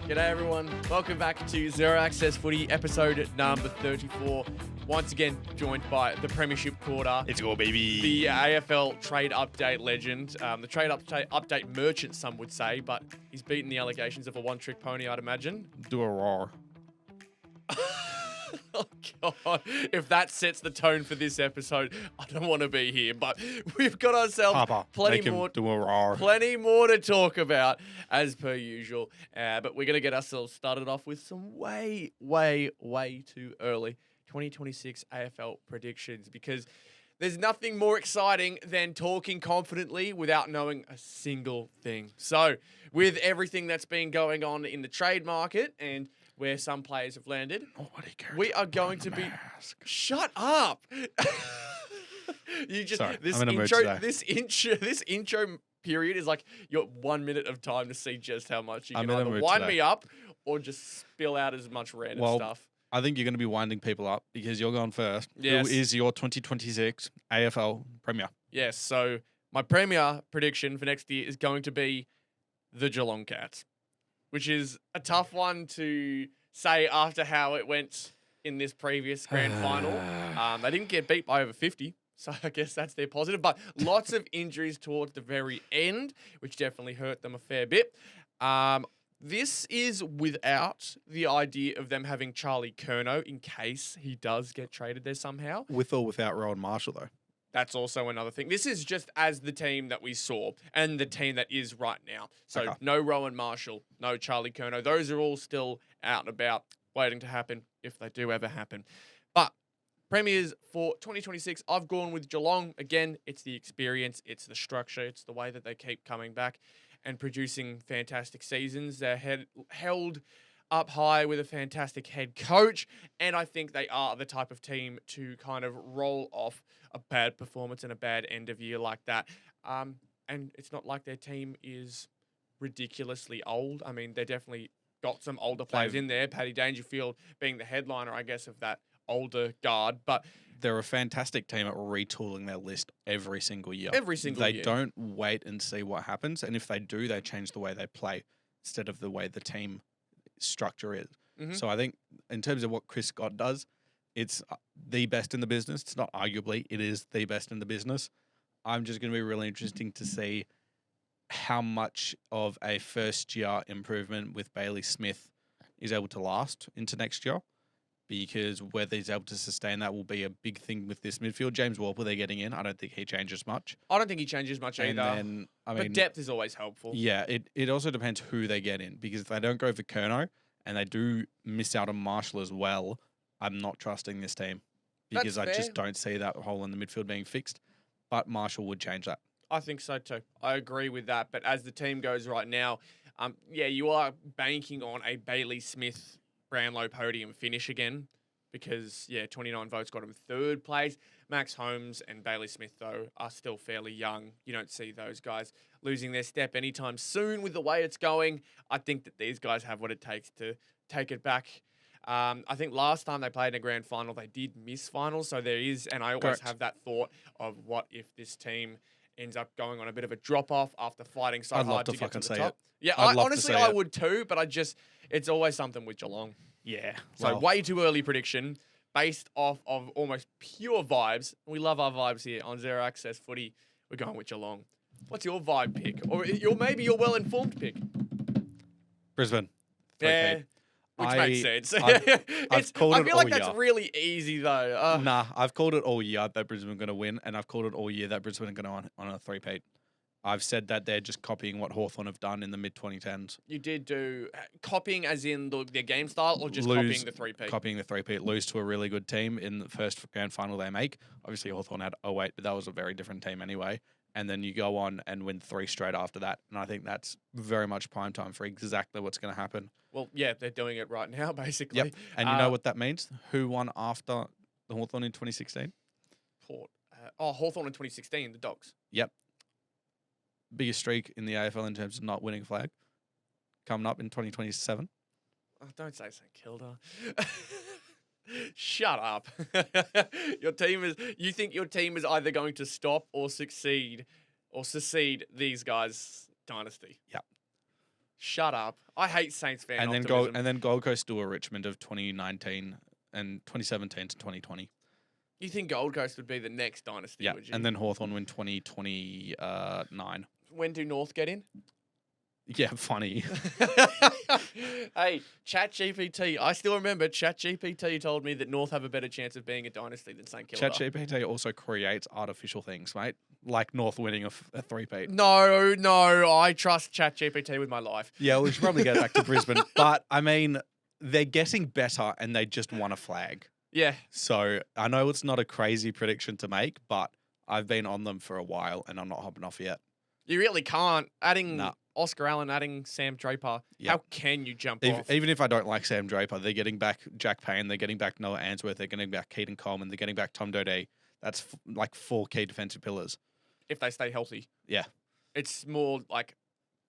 G'day everyone, welcome back to Zero Access Footy, episode number 34. Once again, joined by the Premiership quarter. It's your baby. The AFL trade update legend, the trade update merchant, some would say, but he's beaten the allegations of a one-trick pony, I'd imagine. Do a roar. Oh, God. If that sets the tone for this episode, I don't want to be here. But we've got ourselves Papa, plenty make more him do a roar. Plenty more to talk about, as per usual. But we're going to get ourselves started off with some way too early 2026 AFL predictions, because there's nothing more exciting than talking confidently without knowing a single thing. So, with everything that's been going on in the trade market and where some players have landed, we are going to be... Shut up! You just... Sorry, this I'm in a mood today. This intro period is like your 1 minute of time to see just how much you I'm can in a either mood wind today. me up or just spill out as much random stuff. I think you're going to be winding people up because you're going first. Yes. Who is your 2026 AFL Premier? Yes, so my Premier prediction for next year is going to be the Geelong Cats, which is a tough one to say after how it went in this previous grand final. They didn't get beat by over 50, so I guess that's their positive. But lots of injuries towards the very end, which definitely hurt them a fair bit. This is without the idea of them having Charlie Curnow in case he does get traded there somehow. With or without Rowan Marshall, though? That's also another thing. This is just as the team that we saw and the team that is right now. So Okay. no Rowan Marshall, no Charlie Curnow. Those are all still out and about, waiting to happen if they do ever happen. But Premiers for 2026, I've gone with Geelong. Again, it's the experience, it's the structure, it's the way that they keep coming back and producing fantastic seasons. They're held up high with a fantastic head coach, and I think they are the type of team to kind of roll off a bad performance and a bad end of year like that. And it's not like their team is ridiculously old. I mean, they definitely got some older players in there. Paddy Dangerfield being the headliner, I guess, of that older guard, but They're a fantastic team at retooling their list every single year. every single They year. don't wait and see what happens, and if they do, they change the way they play instead of the way the team structure is. Mhm. So I think in terms of what Chris Scott does, it's the best in the business. It's not arguably, it is the best in the business. I'm just going to be really interesting to see how much of a first year improvement with Bailey Smith is able to last into next year, because whether he's able to sustain that will be a big thing with this midfield. James Warple, they're getting in. I don't think he changes much. I don't think he changes much And either. then, I but mean, depth is always helpful. yeah, it also depends who they get in, because if they don't go for Curnow and they do miss out on Marshall as well, I'm not trusting this team because That's I just fair. don't see that hole in the midfield being fixed. But Marshall would change that. I think so too. I agree with that. But as the team goes right now, yeah, you are banking on a Bailey Smith Brownlow podium finish again because, yeah, 29 votes got him third place. Max Holmes and Bailey Smith, though, are still fairly young. You don't see those guys losing their step anytime soon with the way it's going. I think that these guys have what it takes to take it back. I think last time they played in a grand final, they did miss finals. So there is, and I always Correct. have that thought of what if this team ends up going on a bit of a drop-off after fighting so I'd love hard to to get to fucking the see top. it. Yeah, I'd love to honestly, see I it. would too, but it's always something with Geelong. Yeah. So way too early prediction based off of almost pure vibes. We love our vibes here on Zero Access Footy. We're going with Geelong. What's your vibe pick? Or maybe your well-informed pick? Brisbane. Yeah, 3P. which makes sense. I've called I it feel like all that's year. really easy, though. Nah, I've called it all year that Brisbane are going to win, and I've called it all year that Brisbane are going to on a three-peat. I've said that they're just copying what Hawthorn have done in the mid-2010s. You did do copying as in their game style or just copying the 3P? Copying the three-peat, lose to a really good team in the first grand final they make. Obviously, Hawthorn had 08, but that was a very different team anyway. And then you go on and win 3 straight after that. And I think that's very much prime time for exactly what's going to happen. Well, yeah, they're doing it right now, basically. Yep. And you know what that means? Who won after the Hawthorn in 2016? Port. Hawthorn in 2016, the Dogs. Yep. Biggest streak in the AFL in terms of not winning a flag. Coming up in 2027. Oh, don't say St Kilda. Shut up. You think your team is either going to stop or succeed or secede these guys' dynasty. Yep. Shut up. I hate Saints fan and optimism. then Gold Coast do a Richmond of 2019 and 2017 to 2020. You think Gold Coast would be the next dynasty, Yeah, would you? and then Hawthorn win 2029. When do North get in? Yeah, funny. Hey, ChatGPT. I still remember ChatGPT told me that North have a better chance of being a dynasty than St Kilda. ChatGPT also creates artificial things, mate, like North winning a three-peat. No, I trust ChatGPT with my life. Yeah, we should probably get back to Brisbane, but I mean, they're getting better, and they just won a flag. Yeah. So I know it's not a crazy prediction to make, but I've been on them for a while, and I'm not hopping off yet. You really can't. Adding Nah. Oscar Allen, adding Sam Draper. Yeah. How can you jump off? Even if I don't like Sam Draper, they're getting back Jack Payne, they're getting back Noah Answorth, they're getting back Keaton Coleman, they're getting back Tom Dodé. That's like 4 key defensive pillars. If they stay healthy. Yeah. It's more like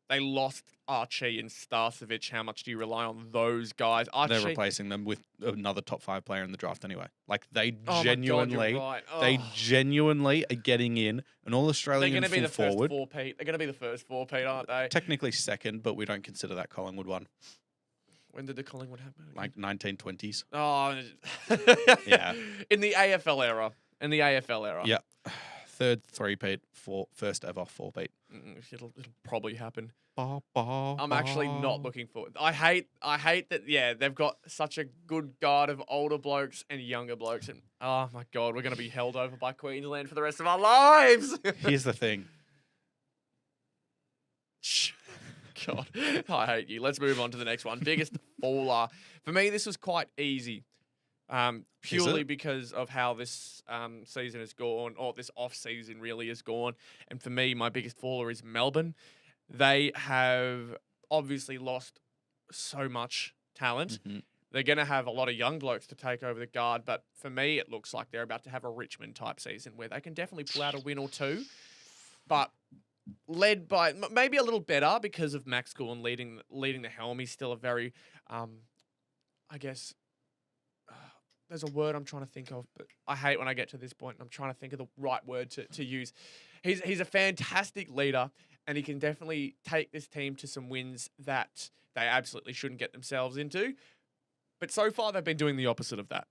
they lost Archie and Starcevic. How much do you rely on those guys? Archie, They're replacing them with another top 5 player in the draft anyway. Like they oh genuinely, my God, you're right. they Oh. genuinely are getting in an All They're Australian going to be full the first forward. four-peat. They're going to be the first four-peat, aren't they? Technically second, but we don't consider that Collingwood one. When did the Collingwood happen? Like 1920s. Oh, Yeah. In the AFL era. Yeah. Third three-peat, first ever four-peat. It'll probably happen. I'm I'm actually not looking forward. I hate that. Yeah, they've got such a good guard of older blokes and younger blokes, and oh my God, we're gonna be held over by Queensland for the rest of our lives. Here's the thing. God, I hate you. Let's move on to the next one. Biggest faller for me. This was quite easy, purely because of how this season has gone, or this off season really has gone. And for me, my biggest faller is Melbourne. They have obviously lost so much talent. Mm-hmm. They're going to have a lot of young blokes to take over the guard. But for me, it looks like they're about to have a Richmond-type season where they can definitely pull out a win or two. But led by maybe a little better because of Max Gorn leading the helm. He's still a very, I guess, there's a word I'm trying to think of, but I hate when I get to this point and I'm trying to think of the right word to use. He's a fantastic leader, and he can definitely take this team to some wins that they absolutely shouldn't get themselves into. But so far, they've been doing the opposite of that.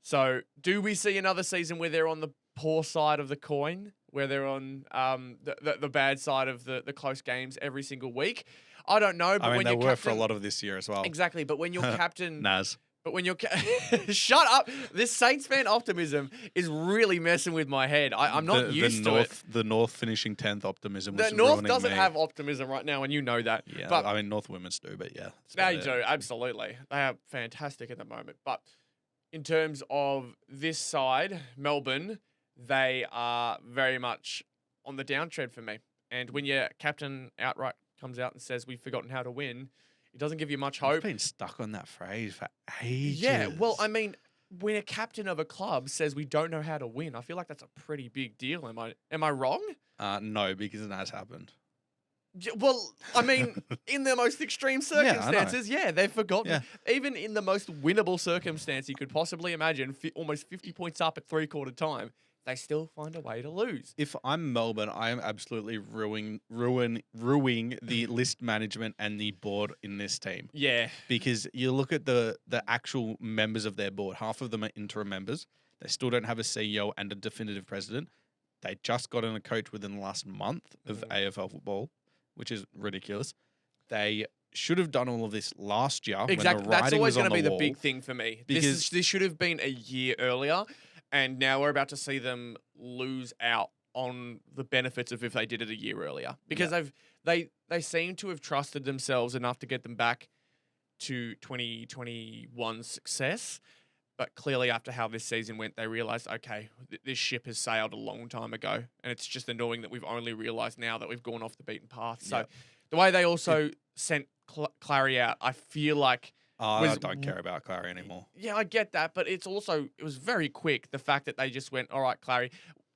So do we see another season where they're on the poor side of the coin, where they're on the bad side of the close games every single week? I don't know. But I mean, when they you're were for a captain, lot of this year as well. exactly. But when you're captain, Naz. but when you're shut up, this Saints fan optimism is really messing with my head. I'm not used to it. The North finishing 10th optimism was The North ruining doesn't me. have optimism right now, and you know that. Yeah, but I mean, North women's do, but yeah. that's they about do, it. absolutely. They are fantastic at the moment. But in terms of this side, Melbourne, they are very much on the downtrend for me. And when your captain outright comes out and says, we've forgotten how to win, it doesn't give you much I've hope. been stuck on that phrase for ages. Yeah, well, I mean, when a captain of a club says we don't know how to win, I feel like that's a pretty big deal. Am I wrong? No, because it has happened. Well, I mean, in the most extreme Yeah, I know. circumstances, they've forgotten. Yeah. Even in the most winnable circumstance you could possibly imagine, almost 50 points up at three-quarter time, they still find a way to lose. If I'm Melbourne, I am absolutely ruining the list management and the board in this team. Yeah. Because you look at the actual members of their board, half of them are interim members. They still don't have a CEO and a definitive president. They just got in a coach within the last month of AFL football, which is ridiculous. They should have done all of this last year. Exactly. When the That's writing always was on going to be the wall. big thing for me. Because- This should have been a year earlier, and now we're about to see them lose out on the benefits of if they did it a year earlier. Because they seem to have trusted themselves enough to get them back to 2021 success. But clearly, after how this season went, they realised, okay, this ship has sailed a long time ago. And it's just annoying that we've only realised now that we've gone off the beaten path. So Yep. the way they also sent Clary out, I feel like... I don't care about Clary anymore. Yeah, I get that. But it was very quick, the fact that they just went, all right, Clary,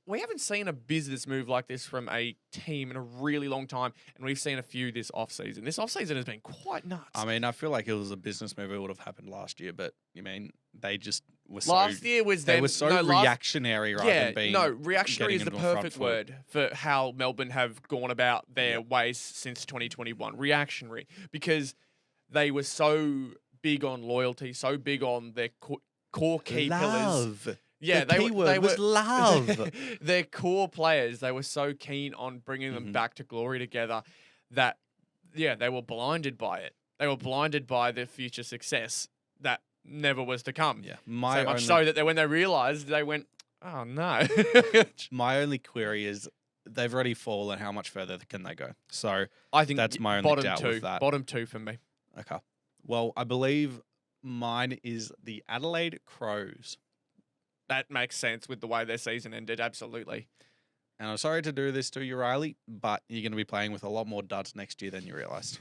we haven't seen a business move like this from a team in a really long time. And we've seen a few this offseason. This offseason has been quite nuts. I mean, I feel like it was a business move. It would have happened last year, but I mean, they just were so Last year was them. they were so no, last, reactionary rather than being reactionary is getting the into a front perfect foot. word for how Melbourne have gone about their Yep. ways since 2021. Reactionary, because they were so big on loyalty, so big on their core key pillars. Love. Yeah, The key word was love. Their core players, they were so keen on bringing them Mhm. back to glory together that, they were blinded by it. They were blinded by their future success that never was to come. Yeah, So much so that when they realised, they went, oh no. my only query is they've already fallen. How much further can they go? So I think that's my only bottom doubt two. with that. Bottom two for me. Okay. Well, I believe mine is the Adelaide Crows. That makes sense with the way their season ended. Absolutely. And I'm sorry to do this to you, Riley, but you're going to be playing with a lot more duds next year than you realised.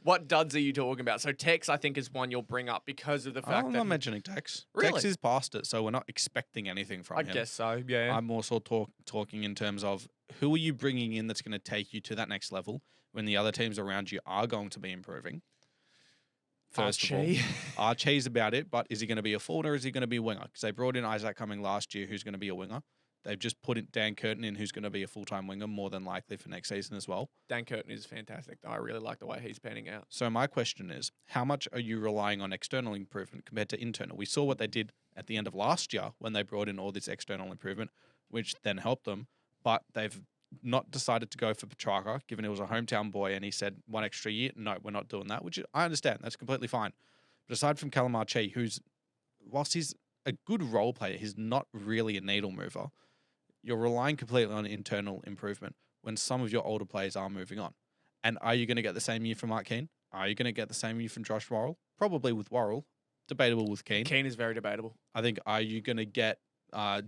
What duds are you talking about? So Tex, I think, is one you'll bring up because of the fact I'm that not mentioning Tex. Really? Tex is past it, so we're not expecting anything from I him. guess so. Yeah. I'm also talking in terms of who are you bringing in that's going to take you to that next level when the other teams around you are going to be improving. First of all, Archie's about it, but is he going to be a forward or is he going to be a winger? Because they brought in Isaac Cumming last year, who's going to be a winger. They've just put in Dan Curtin in, who's going to be a full-time winger, more than likely for next season as well. Dan Curtin is fantastic. I really like the way he's panning out. So my question is, how much are you relying on external improvement compared to internal? We saw what they did at the end of last year when they brought in all this external improvement, which then helped them, but they've not decided to go for Petrarca, given he was a hometown boy and he said 1 extra year. No, we're not doing that, which I understand. That's completely fine. But aside from Callum Archie, who's, whilst he's a good role player, he's not really a needle mover. You're relying completely on internal improvement when some of your older players are moving on. And are you going to get the same year from Mark Keane? Are you going to get the same year from Josh Worrell? Probably with Worrell. Debatable with Keane. Keane is very debatable. I think, are you going to get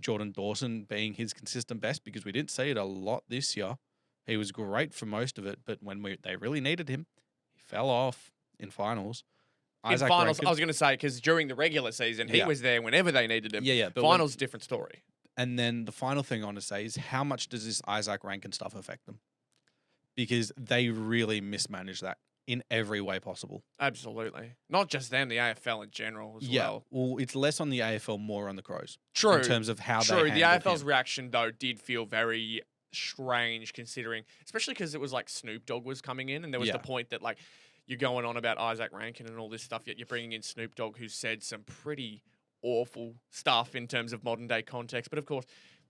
Jordan Dawson being his consistent best? Because we didn't see it a lot this year. He was great for most of it, but when they really needed him, he fell off in finals. In finals, I was going to say, because during the regular season, he was there whenever they needed him. Yeah. But finals, different story. And then the final thing I want to say is, how much does this Isaac Rankin stuff affect them? Because they really mismanage that in every way possible. Absolutely. Not just them, the AFL in general as well. Well, it's less on the AFL, more on the Crows. True. In terms of how they True. The handled AFL's him. reaction, though, did feel very strange considering, especially because it was like Snoop Dogg was coming in and there was the point that like you're going on about Isaac Rankin and all this stuff, yet you're bringing in Snoop Dogg who said some pretty awful stuff in terms of modern day context. But of course,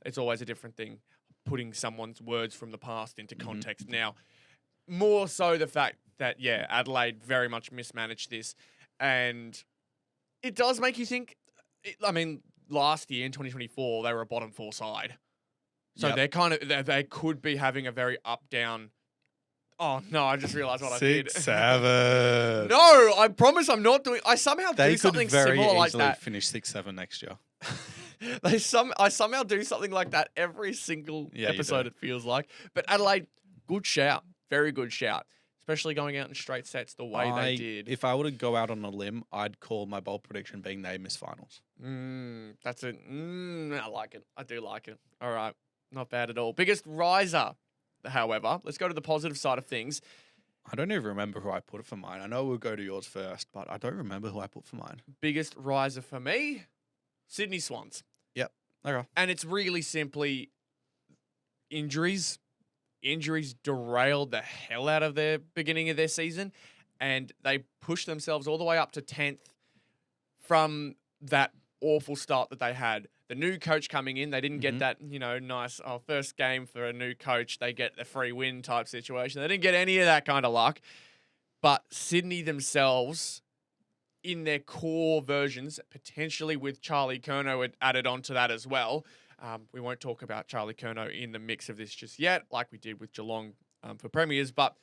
it's always a different thing putting someone's words from the past into context now. More so the fact that, Adelaide very much mismanaged this. And it does make you think, last year in 2024, they were a bottom 4 side. So they're kind of, they could be having a very up-down. Oh, no, I just realized what I did. 6-7. No, I promise I'm not doing, I somehow do something very similar like easily that. finish 6-7 next year. I somehow do something like that every single episode, it feels like. But Adelaide, good shout. Very good shout. Especially going out in straight sets the way they did. If I were to go out on a limb, I'd call my bold prediction being they miss finals. That's it. I like it. I do like it. All right. Not bad at all. Biggest riser, however. Let's go to the positive side of things. I don't even remember who I put for mine. I know we'll go to yours first, but I don't remember who I put for mine. Biggest riser for me, Sydney Swans. Yep. Okay. And it's really simply injuries. Injuries derailed the hell out of their beginning of their season, and they pushed themselves all the way up to 10th from that awful start that they had. The new coach coming in, they didn't get that, nice first game for a new coach. They get the free win type situation. They didn't get any of that kind of luck. But Sydney themselves, in their core versions, potentially with Charlie Curnow added onto that as well. We won't talk about Charlie Curnow in the mix of this just yet, like we did with Geelong for Premiers. But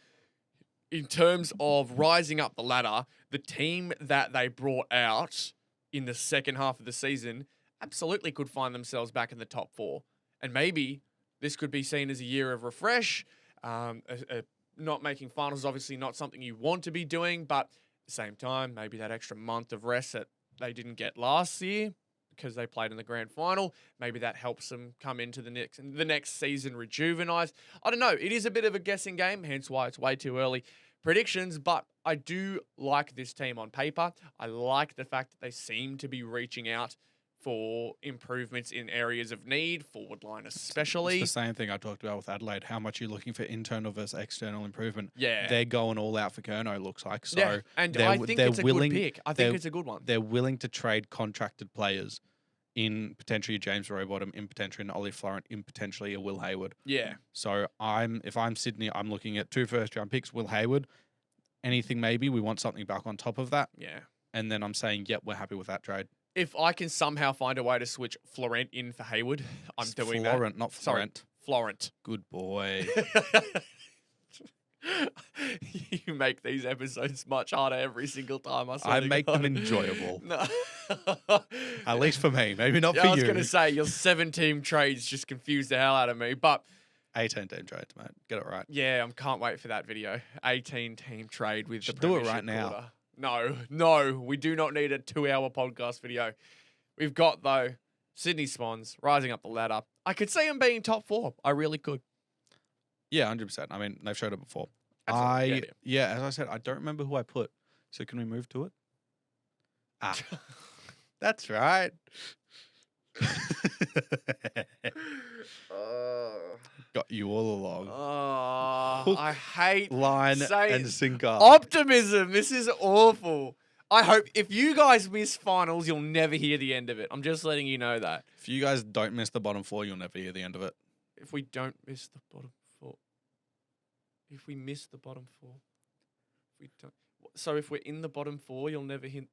in terms of rising up the ladder, the team that they brought out in the second half of the season absolutely could find themselves back in the top 4. And maybe this could be seen as a year of refresh. Not making finals is obviously not something you want to be doing, but at the same time, maybe that extra month of rest that they didn't get last year because they played in the grand final, maybe that helps them come into the next season rejuvenized. I don't know. It is a bit of a guessing game, hence why it's way too early. predictions, but I do like this team on paper. I like the fact that they seem to be reaching out for improvements in areas of need, forward line especially. It's the same thing I talked about with Adelaide. How much you're looking for internal versus external improvement. Yeah. They're going all out for Kerno, looks like. So Yeah, and I think it's a good pick. I think it's a good one. They're willing to trade contracted players in potentially James Rowbottom, in potentially an Ollie Florent, in potentially a Will Hayward. Yeah. So if I'm Sydney, I'm looking at 2 first-round picks, Will Hayward, anything maybe. We want something back on top of that. Yeah. And then I'm saying, yep, we're happy with that trade. If I can somehow find a way to switch Florent in for Hayward, I'm doing that. Florent, not Florent. Sorry, Florent. Good boy. You make these episodes much harder every single time. I make them enjoyable. No. At least for me. Maybe not Yeah, for you. I was going to say, your 7-team trades just confused the hell out of me. But 18-team trades, mate. Get it right. yeah, I can't wait for that video. 18-team trade with Should the do it Premiership right now. quarter. No, we do not need a 2-hour podcast video. We've got, though, Sydney Swans rising up the ladder. I could see them being top 4. I really could. Yeah, 100%. I mean, they've showed it before. Absolutely. Yeah, as I said, I don't remember who I put. So can we move to it? Ah, that's right. Got you all along. Hook, I hate line saying and sinker. optimism. This is awful. I hope if you guys miss finals, you'll never hear the end of it. I'm just letting you know that. If you guys don't miss the bottom 4, you'll never hear the end of it. If we don't miss the bottom 4. If we miss the bottom 4. If we don't. So if we're in the bottom 4, you'll never hear.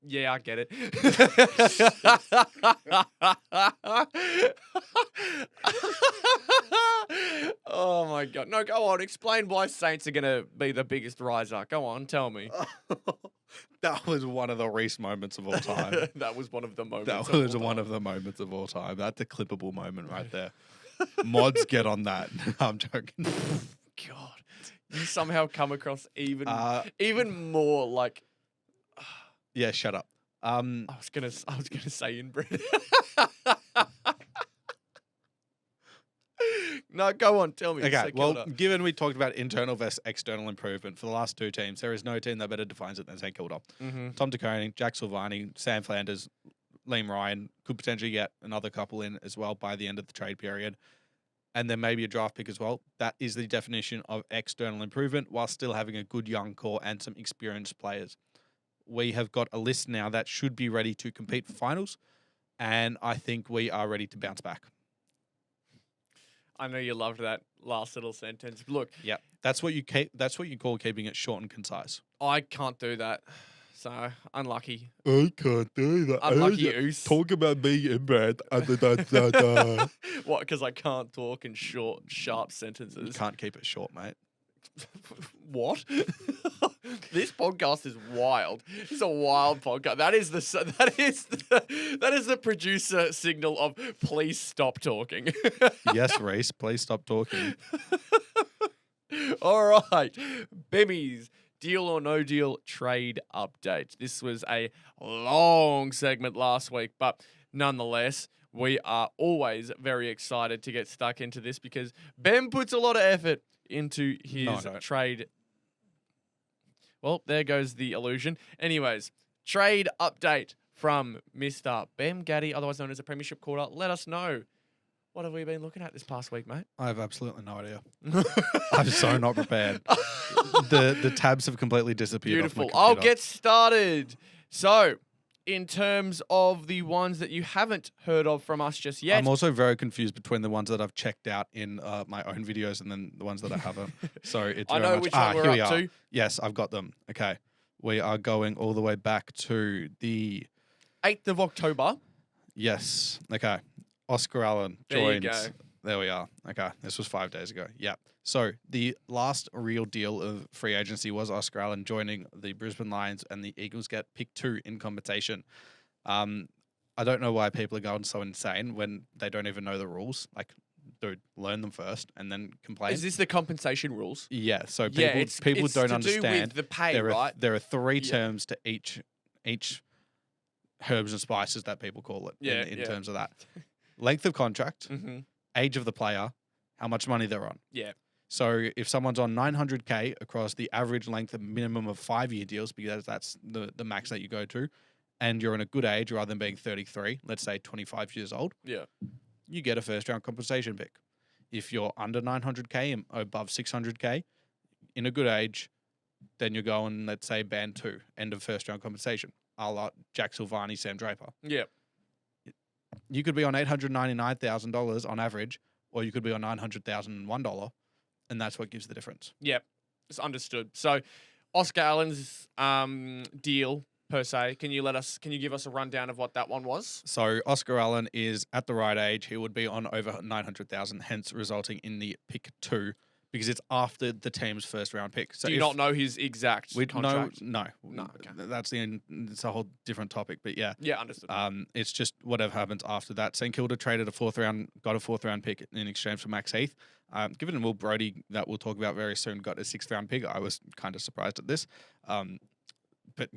Yeah, I get it. Oh my god. No, go on. Explain why Saints are going to be the biggest riser. Go on, tell me. That was one of the Rhys moments of all time. That was one of the moments. That was one of the moments of all time. That's a clippable moment right there. Mods get on that. I'm joking. God. You somehow come across even more like yeah, shut up. I was gonna say inbred. No, go on, tell me. Okay, well, given we talked about internal versus external improvement for the last 2 teams, there is no team that better defines it than St Kilda. Tom De Koning, Jack Silvani, Sam Flanders, Liam Ryan could potentially get another couple in as well by the end of the trade period. And then maybe a draft pick as well. That is the definition of external improvement while still having a good young core and some experienced players. We have got a list now that should be ready to compete for finals, and I think we are ready to bounce back. I know you loved that last little sentence. Look, yeah, that's what you call keeping it short and concise. I can't do that. So unlucky. I can't do that. Unlucky Oos. Talk about being inbred. What? Because I can't talk in short, sharp sentences. You can't keep it short, mate. What? This podcast is wild. This is a wild podcast. That is the producer signal of please stop talking. Yes, Rhys, please stop talking. All right, Bimmies. Deal or no deal trade update. This was a long segment last week, but nonetheless, we are always very excited to get stuck into this because Ben puts a lot of effort into his trade. Well, there goes the illusion. Anyways, trade update from Mr. Behm Gaddy, otherwise known as the Premiership Quarter. Let us know. What have we been looking at this past week, mate? I have absolutely no idea. I'm so not prepared. The tabs have completely disappeared. Beautiful. Off my I'll computer. get started. So, in terms of the ones that you haven't heard of from us just yet. I'm also very confused between the ones that I've checked out in my own videos and then the ones that I haven't. So it's I very know much, which one we're here up we are. to. Yes, I've got them. Okay. We are going all the way back to the 8th of October. Yes. Okay. Oscar Allen There you joins. go. There we are. Okay. This was 5 days ago. Yeah. So the last real deal of free agency was Oscar Allen joining the Brisbane Lions, and the Eagles get pick 2 in compensation. I don't know why people are going so insane when they don't even know the rules. Dude, learn them first and then complain. Is this the compensation rules? Yeah. So It's don't to do understand. with the pay, there right? There are 3 terms to each herbs and spices that people call it in terms of that. Length of contract, Mm-hmm. age of the player, how much money they're on. Yeah. So if someone's on 900K across the average length of minimum of 5-year deals, because that's the max that you go to, and you're in a good age rather than being 33, let's say 25 years old, Yeah. you get a first round compensation pick. If you're under 900K and above 600K in a good age, then you're going, let's say, band 2, end of first round compensation, a la Jack Silvani, Sam Draper. Yeah. You could be on $899,000 on average, or you could be on $900,001, and that's what gives the difference. Yep. It's understood. So Oscar Allen's deal per se, can you give us a rundown of what that one was? So Oscar Allen is at the right age. He would be on over 900,000, hence resulting in the pick 2, because it's after the team's first round pick. So do you not know his exact contract? No. Okay. It's a whole different topic, but yeah. Yeah, understood. It's just whatever happens after that. St Kilda traded got a 4th round pick in exchange for Max Heath. Given Will Brodie, that we'll talk about very soon, got a 6th round pick. I was kind of surprised at this. But,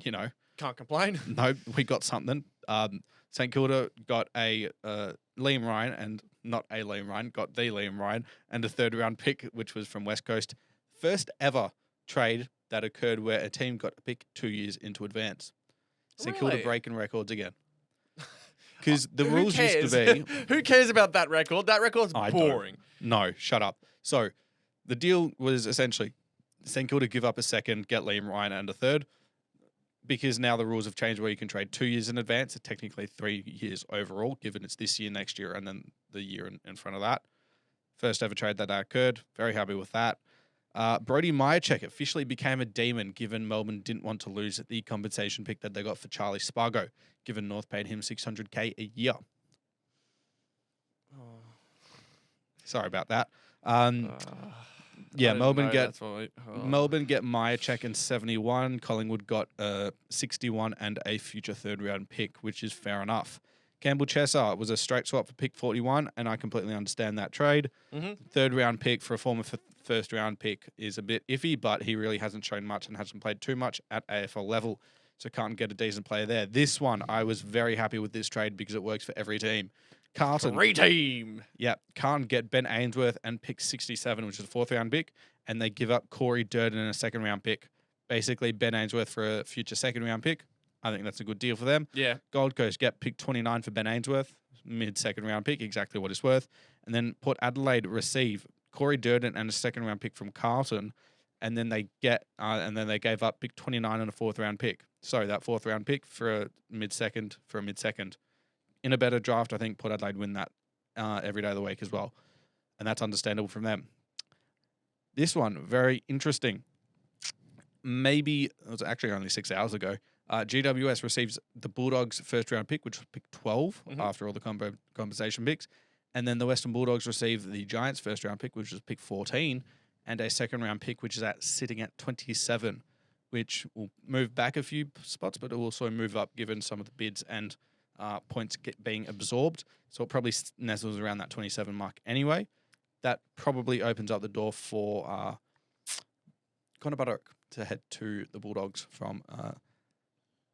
Can't complain. no, we got something. St Kilda got a Liam Ryan, and not a Liam Ryan, got the Liam Ryan, and a 3rd round pick, which was from West Coast. First ever trade that occurred where a team got a pick 2 years into advance. St Kilda Really? breaking records again. Because the Who rules used to cares? be... Who cares about that record? That record's I don't. boring. No, shut up. So the deal was essentially St Kilda give up a 2nd, get Liam Ryan and a 3rd, because now the rules have changed where you can trade 2 years in advance, technically 3 years overall, given it's this year, next year, and then the year in front of that. First ever trade that occurred. Very happy with that. Brody Myercheck officially became a demon, given Melbourne didn't want to lose the compensation pick that they got for Charlie Spargo, given North paid him $600K a year. Sorry about that. Melbourne get Myercheck in 71. Collingwood got 61 and a future 3rd round pick, which is fair enough. Campbell Chesser was a straight swap for pick 41, and I completely understand that trade. 3rd round pick for a former 1st round pick is a bit iffy, but he really hasn't shown much and hasn't played too much at AFL level, so can't get a decent player there. This one, I was very happy with this trade because it works for every team. Carlton. Great team. Yeah, can't get Ben Ainsworth and pick 67, which is a 4th round pick, and they give up Corey Durden and a 2nd round pick. Basically, Ben Ainsworth for a future 2nd round pick. I think that's a good deal for them. Yeah. Gold Coast get pick 29 for Ben Ainsworth, mid-2nd round pick, exactly what it's worth. And then Port Adelaide receive Corey Durden and a 2nd round pick from Carlton, and then they gave up pick 29 and a 4th round pick. So that 4th round pick for a mid-second. In a better draft, I think Port Adelaide win that every day of the week as well. And that's understandable from them. This one, very interesting. Maybe, it was actually only 6 hours ago, GWS receives the Bulldogs' 1st round pick, which was pick 12 after all the compensation picks. And then the Western Bulldogs receive the Giants' 1st round pick, which was pick 14, and a 2nd round pick, which is sitting at 27, which will move back a few spots, but it will also move up given some of the bids and points being absorbed. So it probably nestles around that 27 mark anyway. That probably opens up the door for Connor Buddock to head to the Bulldogs from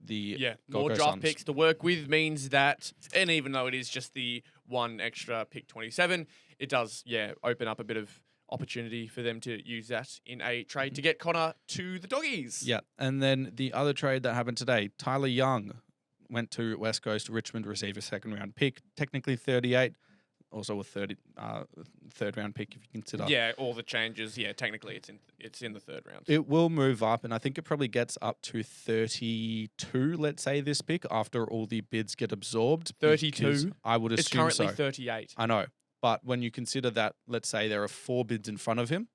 the Gold more Coast draft Suns. picks to work with means that, and even though it is just the one extra pick 27, it does open up a bit of opportunity for them to use that in a trade to get Connor to the Doggies. Yeah, and then the other trade that happened today, Tyler Young went to West Coast. Richmond received a 2nd round pick, technically 38. Also a 3rd round pick if you consider. Yeah, all the changes. Yeah, technically it's in the 3rd round. It will move up, and I think it probably gets up to 32, let's say, this pick, after all the bids get absorbed. 32? I would assume It's currently so. 38. I know. But when you consider that, let's say there are 4 bids in front of him.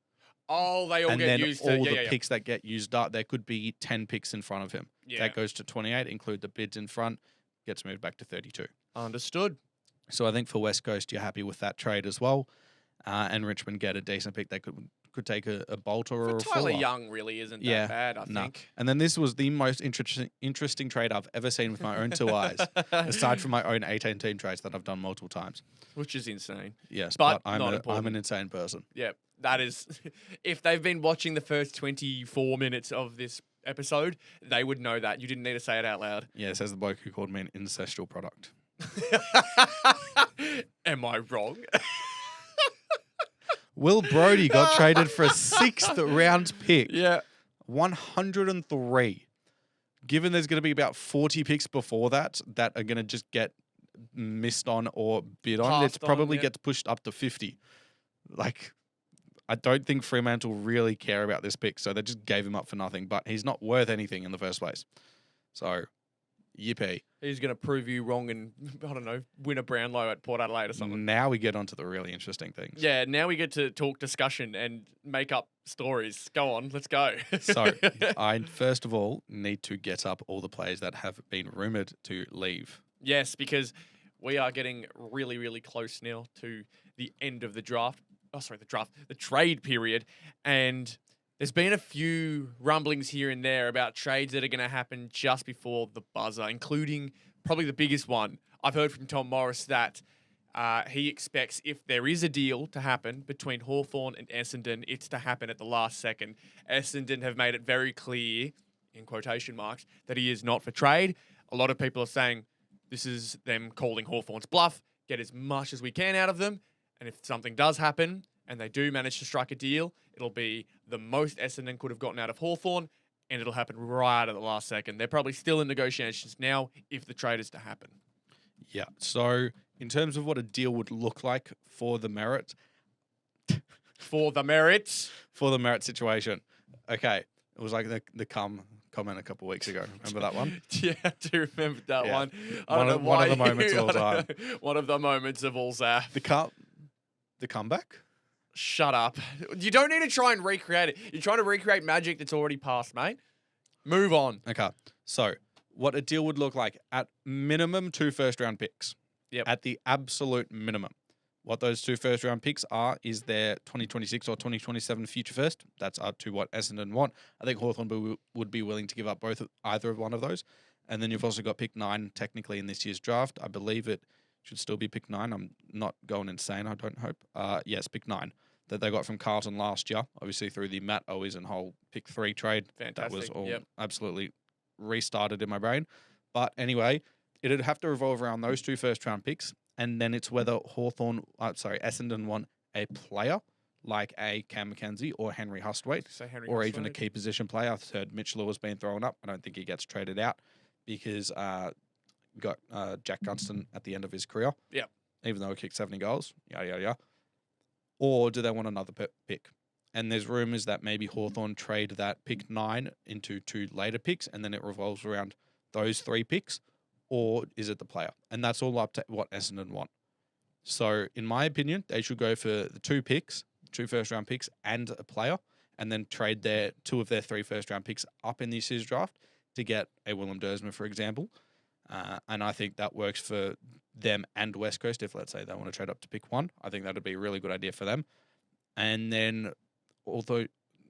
Oh, they all and get then used. all the picks that get used up, there could be 10 picks in front of him. Yeah. That goes to 28, include the bids in front, gets moved back to 32. Understood. So I think for West Coast, you're happy with that trade as well. And Richmond get a decent pick. They could take a Bolter or a Tyler Fuller. Young really isn't that bad, I think. And then this was the most interesting trade I've ever seen with my own 2 eyes, aside from my own 18-team trades that I've done multiple times. Which is insane. Yes, But I'm not I'm important. an insane person. Yeah, that is. If they've been watching the first 24 minutes of this episode, they would know that. You didn't need to say it out loud. Yeah, says the bloke who called me an incestual product. Am I wrong? Will Brodie got traded for a 6th round pick. Yeah. 103. Given there's going to be about 40 picks before that are going to just get missed on or bid on, Passed it probably on, yeah. gets pushed up to 50. Like, I don't think Fremantle really care about this pick, so they just gave him up for nothing. But he's not worth anything in the first place. So, yippee. He's going to prove you wrong and, I don't know, win a Brownlow at Port Adelaide or something. Now we get on to the really interesting things. Yeah, now we get to talk discussion and make up stories. Go on, let's go. So, I first of all need to get up all the players that have been rumoured to leave. Yes, because we are getting really, really close now to the end of the draft. Oh, sorry, the trade period. And there's been a few rumblings here and there about trades that are going to happen just before the buzzer, including probably the biggest one. I've heard from Tom Morris that he expects if there is a deal to happen between Hawthorn and Essendon, it's to happen at the last second. Essendon have made it very clear, in quotation marks, that he is not for trade. A lot of people are saying this is them calling Hawthorn's bluff, get as much as we can out of them, and if something does happen and they do manage to strike a deal, it'll be the most Essendon could have gotten out of Hawthorn, and it'll happen right at the last second. They're probably still in negotiations now if the trade is to happen. Yeah. So, in terms of what a deal would look like for the Merit, For the merits. situation. Okay. It was like the comment a couple of weeks ago. Remember that one? Yeah, I do remember that Yeah. one. I don't know One of why the moments of all I don't time. know. One of the moments of all Zaf. The comeback? Shut up. You don't need to try and recreate it. You're trying to recreate magic that's already passed, mate. Move on. Okay. So, what a deal would look like at minimum 2 first-round picks. Yep. At the absolute minimum. What those 2 first-round picks are is their 2026 or 2027 future first. That's up to what Essendon want. I think Hawthorn would be willing to give up either of one of those. And then you've also got pick 9 technically in this year's draft. I believe it should still be pick 9. I'm not going insane, I don't hope. Yes, pick 9 that they got from Carlton last year, obviously through the Matt Owens and whole pick 3 trade. Fantastic. That was all Yep. absolutely restarted in my brain. But anyway, it'd have to revolve around those 2 first-round picks, and then it's whether Essendon want a player like a Cam Mackenzie or Henry Hustwaite, So Henry or even a Hustwaite. key position player. I've heard Mitch Lewis being thrown up. I don't think he gets traded out because got Jack Gunston at the end of his career. Yep. Even though he kicked 70 goals. Yada, yada, yada. Or do they want another pick? And there's rumours that maybe Hawthorn trade that pick 9 into 2 later picks, and then it revolves around those 3 picks. Or is it the player? And that's all up to what Essendon want. So, in my opinion, they should go for the 2 picks, 2 first-round picks, and a player, and then trade 2 of their 3 first-round picks up in this year's draft to get a Willem Dersma, for example. And I think that works for them and West Coast if, let's say, they want to trade up to pick 1. I think that would be a really good idea for them. And then, although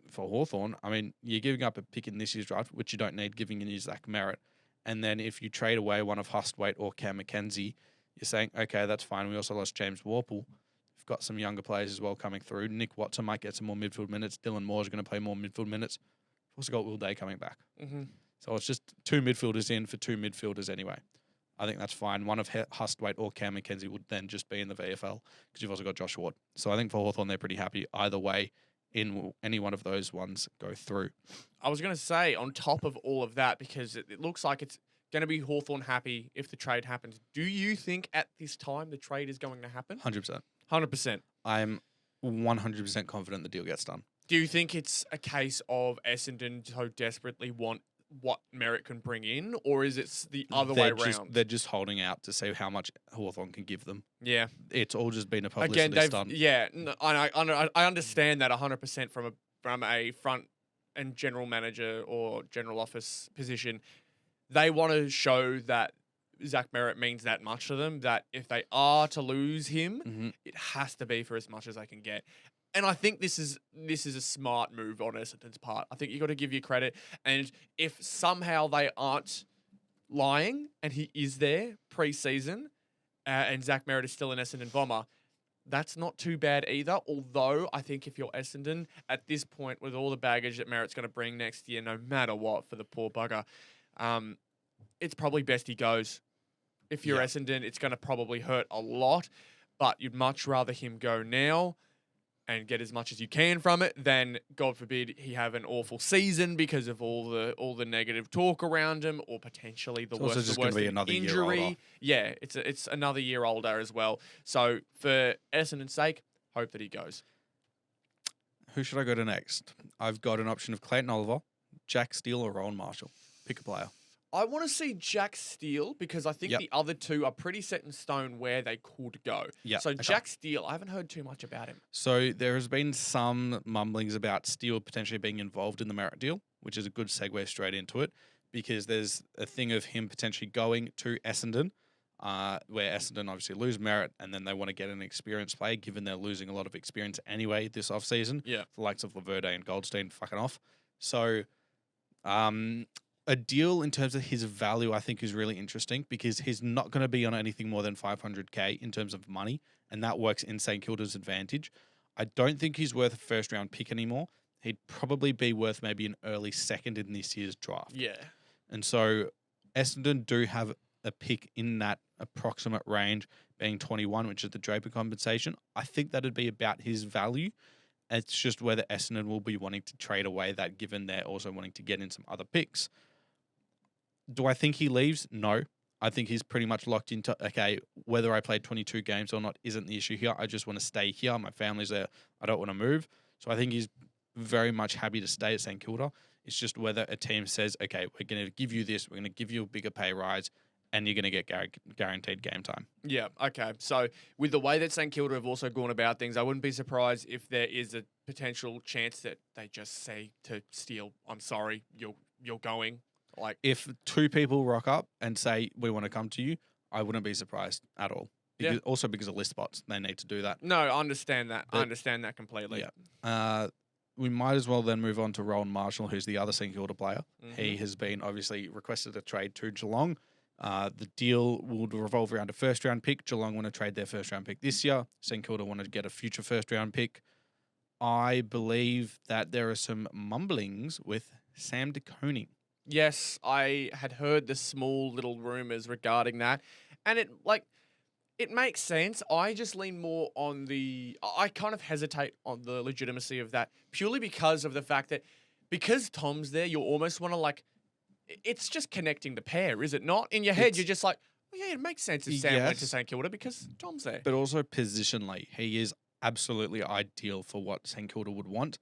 for Hawthorn, I mean, you're giving up a pick in this year's draft, which you don't need, giving you Zach Merritt. And then if you trade away one of Hustwaite or Cam Mackenzie, you're saying, okay, that's fine. We also lost James Warple. We've got some younger players as well coming through. Nick Watson might get some more midfield minutes. Dylan Moore is going to play more midfield minutes. We've also got Will Day coming back. Mm-hmm. So it's just 2 midfielders in for 2 midfielders anyway. I think that's fine. One of Hustwaite or Cam Mackenzie would then just be in the VFL because you've also got Josh Ward. So I think for Hawthorn, they're pretty happy either way in any one of those ones go through. I was going to say, on top of all of that, because it looks like it's going to be Hawthorn happy if the trade happens, do you think at this time the trade is going to happen? 100%. 100%. I'm 100% confident the deal gets done. Do you think it's a case of Essendon so desperately want what Merritt can bring in, or is it the other way around? They're just holding out to see how much Hawthorn can give them. Yeah. It's all just been a Again, publicity stunt. yeah, I understand that 100% from a front and general manager or general office position. They want to show that Zach Merritt means that much to them, that if they are to lose him, Mm-hmm. it has to be for as much as they can get. And I think this is a smart move on Essendon's part. I think you got to give you credit. And if somehow they aren't lying and he is there pre-season and Zach Merritt is still an Essendon Bomber, that's not too bad either. Although I think if you're Essendon at this point with all the baggage that Merritt's going to bring next year, no matter what for the poor bugger, it's probably best he goes. If you're Essendon, it's going to probably hurt a lot, but you'd much rather him go now. and get as much as you can from it, then God forbid he have an awful season because of all the negative talk around him, or potentially the It's also worst just of the gonna worst be of another year injury. older. Yeah, it's another year older as well. So for Essendon's sake, hope that he goes. Who should I go to next? I've got an option of Clayton Oliver, Jack Steele, or Rowan Marshall. Pick a player. I want to see Jack Steele because I think Yep. the other two are pretty set in stone where they could go. Yeah. So Jack Steele, I haven't heard too much about him. So there has been some mumblings about Steele potentially being involved in the Merritt deal, which is a good segue straight into it, because there's a thing of him potentially going to Essendon, where Essendon obviously lose Merritt, and then they want to get an experienced player, given they're losing a lot of experience anyway this offseason. Yeah. The likes of Laverde and Goldstein fucking off. So a deal in terms of his value, I think, is really interesting because he's not going to be on anything more than 500K in terms of money, and that works in St Kilda's advantage. I don't think he's worth a first-round pick anymore. He'd probably be worth maybe an early second in this year's draft. Yeah. And so Essendon do have a pick in that approximate range, being 21, which is the Draper compensation. I think that'd be about his value. It's just whether Essendon will be wanting to trade away that, given they're also wanting to get in some other picks. Do I think he leaves? No. I think he's pretty much locked into, okay, whether I play 22 games or not isn't the issue here. I just want to stay here. My family's there. I don't want to move. So I think he's very much happy to stay at St Kilda. It's just whether a team says, okay, we're going to give you this, we're going to give you a bigger pay rise, and you're going to get guaranteed game time. Yeah, okay. So with the way that St Kilda have also gone about things, I wouldn't be surprised if there is a potential chance that they just say to Steele, I'm sorry, you're going. Like, if two people rock up and say, we want to come to you, I wouldn't be surprised at all. Because, also because of list spots, they need to do that. No, I understand that. But, I understand that completely. Yeah. We might as well then move on to Rowan Marshall, who's the other St Kilda player. Mm-hmm. He has been obviously requested a trade to Geelong. The deal will revolve around a first-round pick. Geelong want to trade their first-round pick this year. St Kilda want to get a future first-round pick. I believe that there are some mumblings with Sam De Koning. Yes, I had heard the small little rumors regarding that, and it makes sense. I just lean more on I kind of hesitate on the legitimacy of that purely because of the fact that because Tom's there, you almost want to it's just connecting the pair, is it not? In your head, you're just like, oh yeah, it makes sense if Sam went to St Kilda because Tom's there. But also positionally, he is absolutely ideal for what St Kilda would want,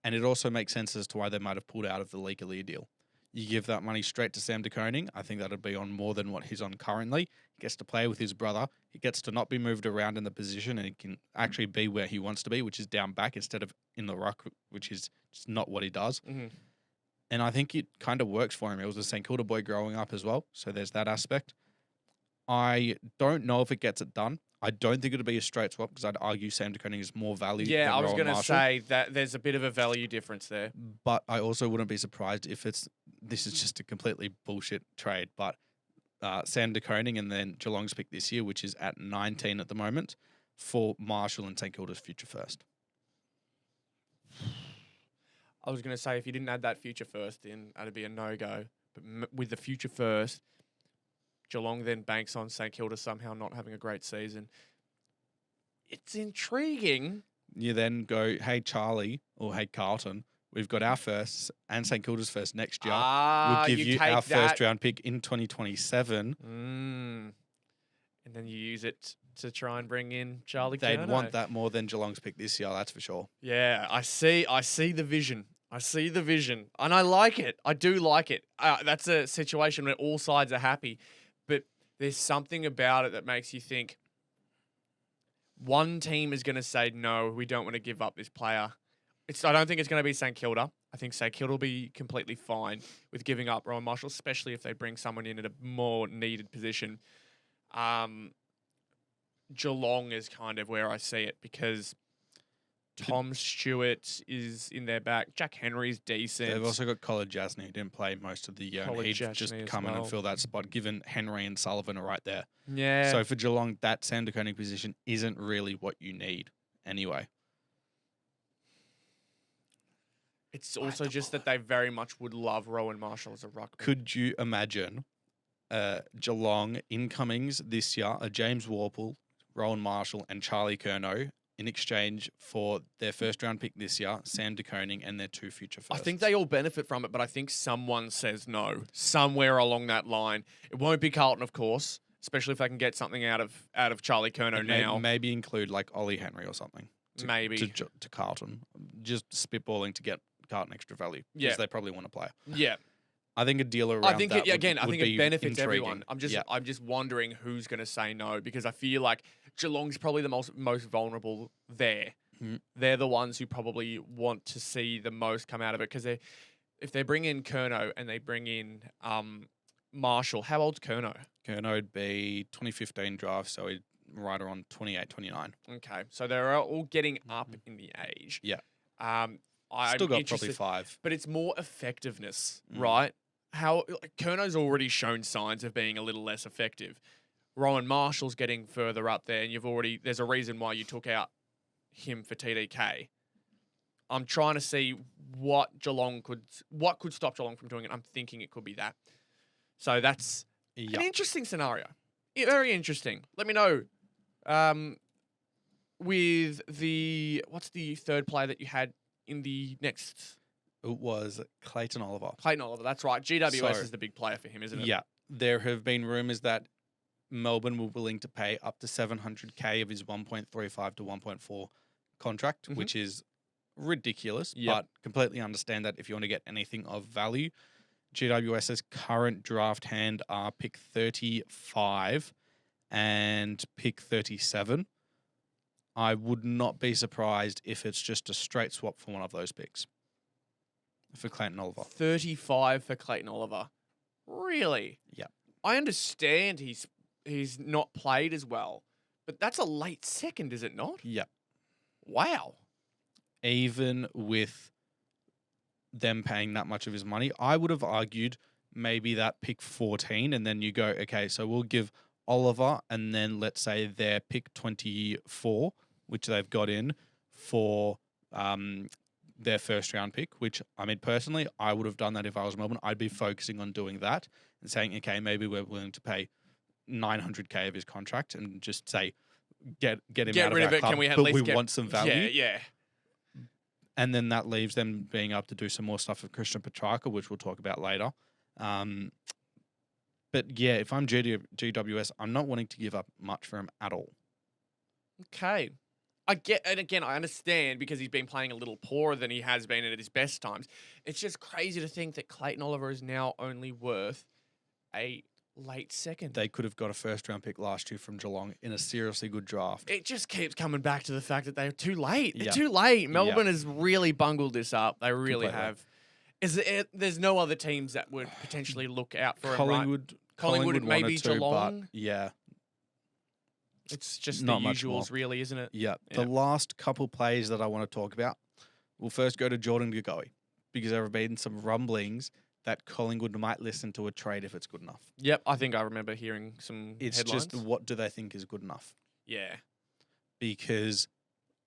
and it also makes sense as to why they might have pulled out of the League deal. You give that money straight to Sam De Koning. I think that'd be on more than what he's on currently. He gets to play with his brother. He gets to not be moved around in the position, and he can actually be where he wants to be, which is down back instead of in the ruck, which is just not what he does. Mm-hmm. And I think it kind of works for him. He was a St Kilda boy growing up as well, so there's that aspect. I don't know if it gets it done. I don't think it'll be a straight swap because I'd argue Sam De Koning is more value. Yeah, than I was going to say that there's a bit of a value difference there. But I also wouldn't be surprised if this is just a completely bullshit trade. But Sam De Koning and then Geelong's pick this year, which is at 19 at the moment, for Marshall and St Kilda's future first. I was going to say if you didn't add that future first in, that'd be a no-go. But with the future first, Geelong then banks on St Kilda somehow not having a great season. It's intriguing. You then go, hey, Charlie, or hey, Carlton, we've got our first and St Kilda's first next year. We'll give you our first-round pick in 2027. And then you use it to try and bring in Charlie They'd Curnow. want that more than Geelong's pick this year, that's for sure. Yeah, I see the vision. And I like it. I do like it. That's a situation where all sides are happy. But there's something about it that makes you think one team is going to say, no, we don't want to give up this player. I don't think it's going to be St Kilda. I think St Kilda will be completely fine with giving up Rowan Marshall, especially if they bring someone in at a more needed position. Geelong is kind of where I see it because Tom Stewart is in their back. Jack Henry's decent. They've also got Colin Jasny, who didn't play most of the year. And he'd just come in and fill that spot, given Henry and Sullivan are right there. Yeah. So for Geelong, that Sam De Koning position isn't really what you need anyway. It's also just that they very much would love Rowan Marshall as a ruckman. Could you imagine Geelong incomings this year, James Worpel, Rowan Marshall, and Charlie Curnow in exchange for their first round pick this year, Sam DeConing, and their 2 future firsts. I think they all benefit from it, but I think someone says no somewhere along that line. It won't be Carlton, of course, especially if they can get something out of Charlie Curnow And now. maybe include like Ollie Henry or something. Maybe. To Carlton. Just spitballing to get Carlton extra value. Yeah. Because they probably want to play. Yeah. I think a deal around I think that I think would it be benefits intriguing. everyone. I'm just Yeah. I'm just wondering who's going to say no, because I feel like Geelong's probably the most vulnerable there. Mhm. They're the ones who probably want to see the most come out of it, because if they bring in Curnow and they bring in Marshall, how old's Curnow? Curnow would be 2015 draft, so he'd right around 28, 29. Okay, so they're all getting up in the age. Yeah. I'm Still got interested, probably 5. but it's more effectiveness, Mm. right? How Kernow's already shown signs of being a little less effective. Rowan Marshall's getting further up there, and there's a reason why you took out him for TDK. I'm trying to see what could stop Geelong from doing it. I'm thinking it could be that. So that's Yeah. an interesting scenario. Very interesting. Let me know. With what's the third player that you had in the next? It was Clayton Oliver. Clayton Oliver, that's right. GWS So- is the big player for him, isn't it? Yeah. There have been rumours that Melbourne were willing to pay up to 700K of his 1.35 to 1.4 contract, Mhm. which is ridiculous, Yep. but completely understand that if you want to get anything of value. GWS's current draft hand are pick 35 and pick 37. I would not be surprised if it's just a straight swap for one of those picks for Clayton Oliver. 35 for Clayton Oliver. Really? Yeah. I understand he's not played as well, but that's a late second, is it not? Yeah. Wow. Even with them paying that much of his money, I would have argued maybe that pick 14, and then you go, okay, so we'll give Oliver, and then let's say their pick 24, which they've got in for their first round pick, which, I mean, personally, I would have done that if I was Melbourne. I'd be focusing on doing that and saying, okay, maybe we're willing to pay 900K of his contract and just say, get him Get out rid of of our it. club, Can we at but least we get want some value. Yeah. And then that leaves them being able to do some more stuff with Christian Petrarca, which we'll talk about later. But yeah, if I'm GWS, I'm not wanting to give up much for him at all. Okay. And again, I understand, because he's been playing a little poorer than he has been at his best times. It's just crazy to think that Clayton Oliver is now only worth a late second. They could have got a first round pick last year from Geelong in a seriously good draft. It just keeps coming back to the fact that they're too late. They're Yeah. too late. Melbourne has really bungled this up. They really Completely. have. There's no other teams that would potentially look out for him, right? Collingwood maybe wanted to, Geelong. but yeah, It's just Not the much more. usuals, really, isn't it? yeah. Yeah. The last couple plays that I want to talk about, we'll first go to Jordan Gagoe, because there have been some rumblings that Collingwood might listen to a trade if it's good enough. Yep, I think I remember hearing some It's headlines. just, what do they think is good enough? Yeah. Because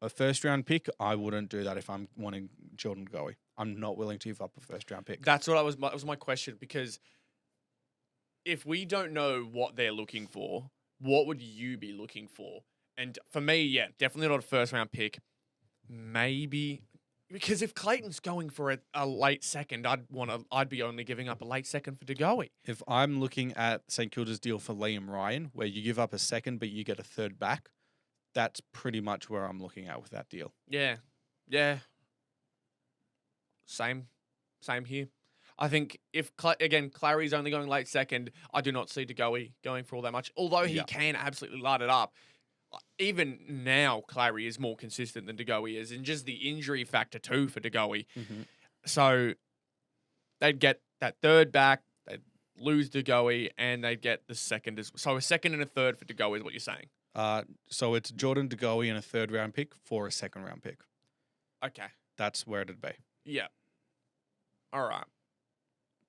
a first round pick, I wouldn't do that if I'm wanting Jordan Gagoe. I'm not willing to give up a first round pick. That's what that was my question, because if we don't know what they're looking for, what would you be looking for? And for me, yeah, definitely not a first round pick. Maybe because if Clayton's going for a late second, I'd be only giving up a late second for DeGoey. If I'm looking at St Kilda's deal for Liam Ryan, where you give up a second but you get a third back, that's pretty much where I'm looking at with that deal. Yeah. Same here. I think if Clary's only going late second, I do not see DeGoey going for all that much. Although he Yeah. can absolutely light it up. Even now, Clary is more consistent than DeGoey is, and just the injury factor too for DeGoey. So they'd get that third back, they'd lose DeGoey, and they'd get the second so a second and a third for DeGoey is what you're saying. So it's Jordan DeGoey and a third round pick for a second round pick. Okay. That's where it'd be. Yeah. All right.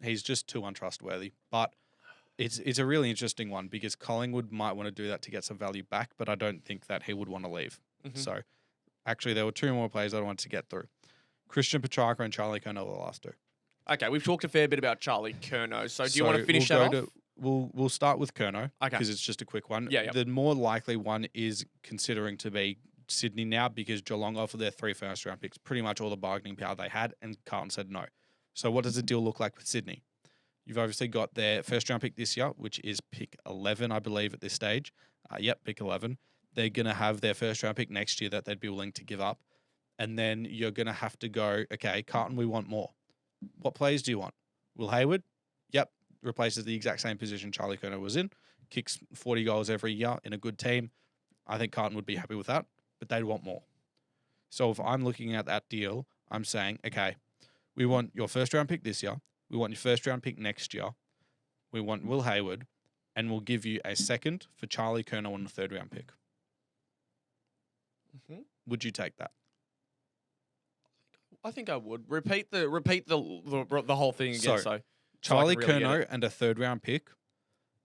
He's just too untrustworthy. But it's a really interesting one, because Collingwood might want to do that to get some value back, but I don't think that he would want to leave. Mhm. So actually, there were 2 more players I wanted to get through. Christian Petrarca and Charlie Curnow were the last 2. Okay, we've talked a fair bit about Charlie Curnow. So do you want to finish that off? We'll start with Curnow, Okay. because it's just a quick one. Yeah. The more likely one is considering to be Sydney now because Geelong offered their 3 first-round picks, pretty much all the bargaining power they had, and Carlton said no. So what does the deal look like with Sydney? You've obviously got their first-round pick this year, which is pick 11, I believe, at this stage. Pick 11. They're going to have their first-round pick next year that they'd be willing to give up. And then you're going to have to go, okay, Carlton, we want more. What players do you want? Will Hayward? Yep. Replaces the exact same position Charlie Curnow was in. Kicks 40 goals every year in a good team. I think Carlton would be happy with that, but they'd want more. So if I'm looking at that deal, I'm saying, okay, we want your first-round pick this year. We want your first-round pick next year. We want Will Hayward, and we'll give you a second for Charlie Curnow on the third-round pick. Mm-hmm. Would you take that? I think I would. Repeat the whole thing again. So Charlie so I can really Curnow and a third-round pick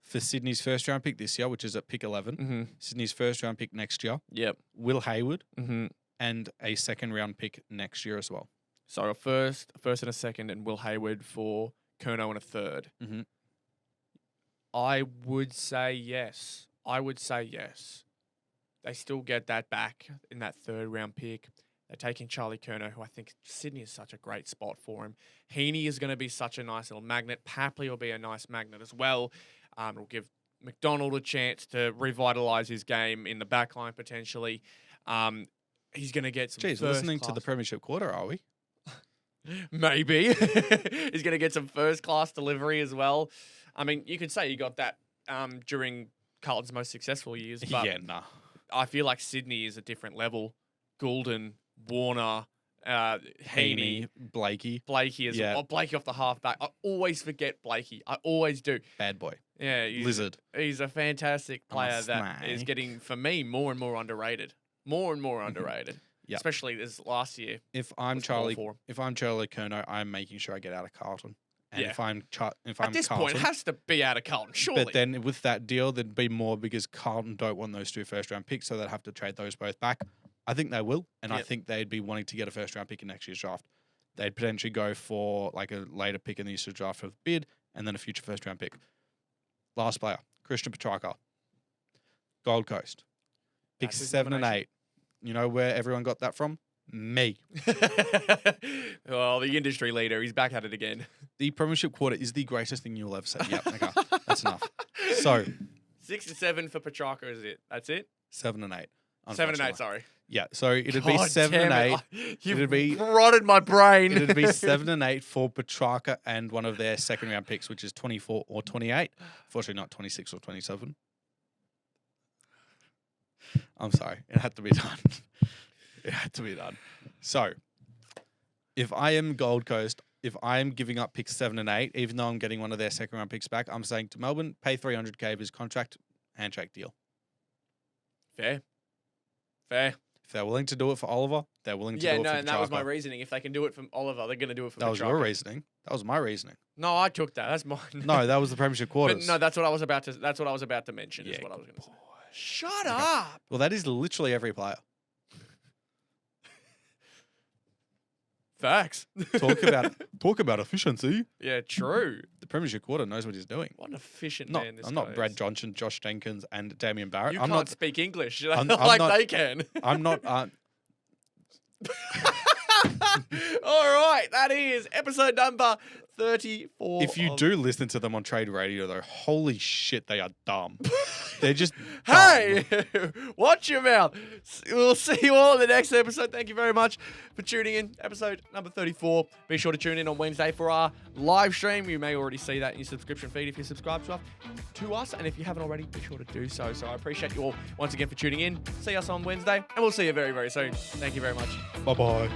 for Sydney's first-round pick this year, which is at pick 11. Mm-hmm. Sydney's first-round pick next year. Yep. Will Hayward, Mm-hmm. and a second-round pick next year as well. So a first and a second, and Will Hayward for Curnow and a third. Mm-hmm. I would say yes. They still get that back in that third-round pick. They're taking Charlie Curnow, who I think Sydney is such a great spot for him. Heaney is going to be such a nice little magnet. Papley will be a nice magnet as well. It'll give McDonald a chance to revitalise his game in the backline potentially. He's going to get some Jeez, listening to the Premiership quarter, are we? Maybe. He's going to get some first-class delivery as well. I mean, you could say you got that during Carlton's most successful years, but Yeah, nah. I feel like Sydney is a different level. Goulden, Warner, Heaney, Blakey. Blakey as Yeah. well. Blakey off the halfback. I always forget Blakey. I always do. Bad boy. Yeah, Lizard. He's a fantastic player that is snake. getting, for me, more and more underrated. More and more underrated. Yeah. Especially this last year. If I'm was all Charlie for him. Curnow, I'm making sure I get out of Carlton. And Yeah. if I'm At this Carlton, point, it has to be out of Carlton, surely. but then with that deal, there'd be more because Carlton don't want those 2 first-round picks, so they'd have to trade those both back. I think they will, and I Yep. think they'd be wanting to get a first-round pick in next year's draft. They'd potentially go for like a later pick in the year's draft for the bid, and then a future first-round pick. Last player, Christian Petrarca, Gold Coast, picks That's his 7 and nomination. 8. You know where everyone got that from? Me. Well, the industry leader. He's back at it again. The Premiership quarter is the greatest thing you'll ever say. Yep, okay, that's enough. So 6 and 7 for Petrarca is it? That's it? 7 and 8. 7 and 8, unfortunately. sorry. Yeah, so it'd be God 7 and damn 8. it. You've It'd be- rotted my brain. It'd be 7 and 8 for Petrarca and one of their second-round picks, which is 24 or 28. Fortunately, not 26 or 27. I'm sorry. It had to be done. It had to be done. So, if I am Gold Coast, if I am giving up picks 7 and 8, even though I'm getting one of their second-round picks back, I'm saying to Melbourne, pay $300K of his contract, handshake deal. Fair. If they're willing to do it for Oliver, they're willing to do it for Petrarca. and that was my reasoning. If they can do it from Oliver, they're going to do it from That was Petrarca. your reasoning. That was my reasoning. No, I took that. That's mine. No, that was the Premiership quarters. But no, that's what I was about to mention. Yeah, Is what I was good going to say. boy. Shut Okay. up. Well, that is literally every player. Facts. Talk about efficiency. Yeah, true. The Premiership quarter knows what he's doing. What an efficient Not, man this I'm guy not Brad is. Johnson, Josh Jenkins, and Damien Barrett. You I'm can't not. speak English I'm like not- they can. I'm not. All right, that is episode number 34. If you of- do listen to them on trade radio, though, holy shit, they are dumb. They're just. Hey, dumb. watch your mouth. We'll see you all in the next episode. Thank you very much for tuning in. Episode number 34. Be sure to tune in on Wednesday for our live stream. You may already see that in your subscription feed if you subscribe to us. And if you haven't already, be sure to do so. So I appreciate you all once again for tuning in. See us on Wednesday, and we'll see you very, very soon. Thank you very much. Bye bye.